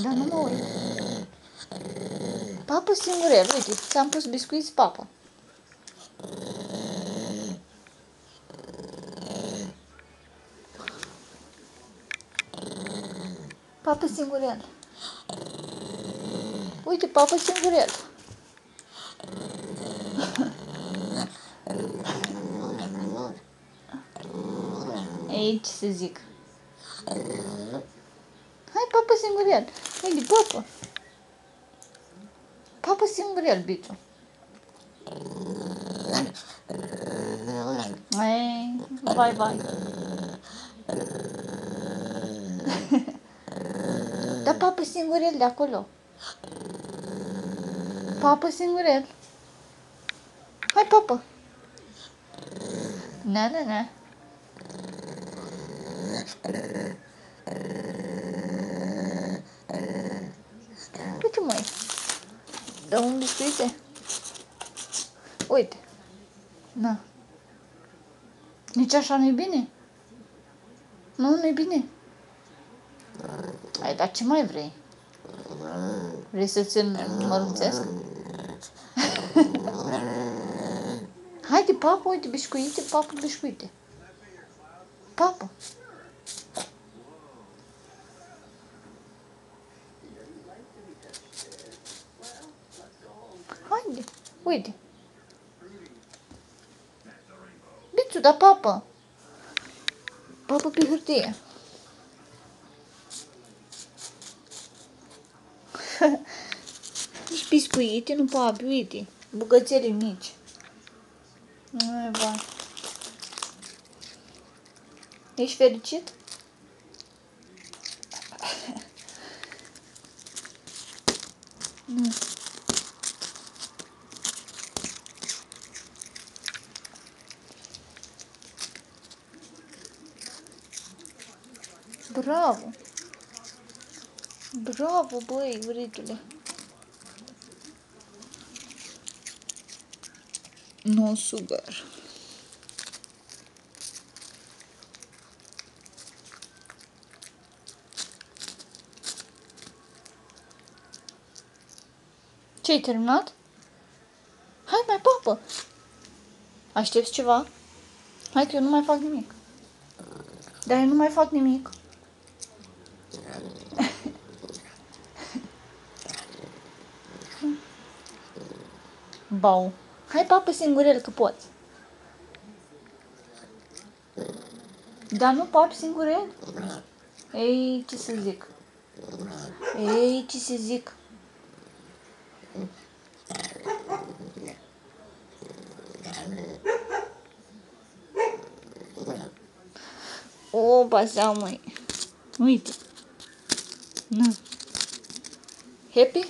Dar nu mă uit. Papă singurel, uite, ți-am pus biscuiți, papă. Papă singurel. Uite, papă singurel. Ei, ce să zic? Hai, papă singurel. Uite, papă. Papă singurel, biciu. Ei, vai. Da, papă singurel de acolo. Papă singurel. Hai, papă. Na. Uite, măi. Dă un biscuite. Uite. Na. Nici așa nu-i bine? Nu-i bine. Ai, dar ce mai vrei? Vrei să ți-l mărunțesc? Haide, papă, uite, biscuite, papă, biscuite. Papă. Haide, uite. Bițu, da, papă. Papă pe hârtie. Nici biscuite, nu papi, uite. Bucățele mici. Ai, vai. Ești fericit? Nu. Bravo! Bravo, băi, uritule! No sugar. Ce-ai terminat? Hai, mai papă! Aștepți ceva? Hai că eu nu mai fac nimic. Dar eu nu mai fac nimic. Bau. Hai, papă singurel, că poți. Dar nu papi singurel? Ei, ce să zic? Ei, ce să zic? O, basea, măi. Uite. Nu. Happy?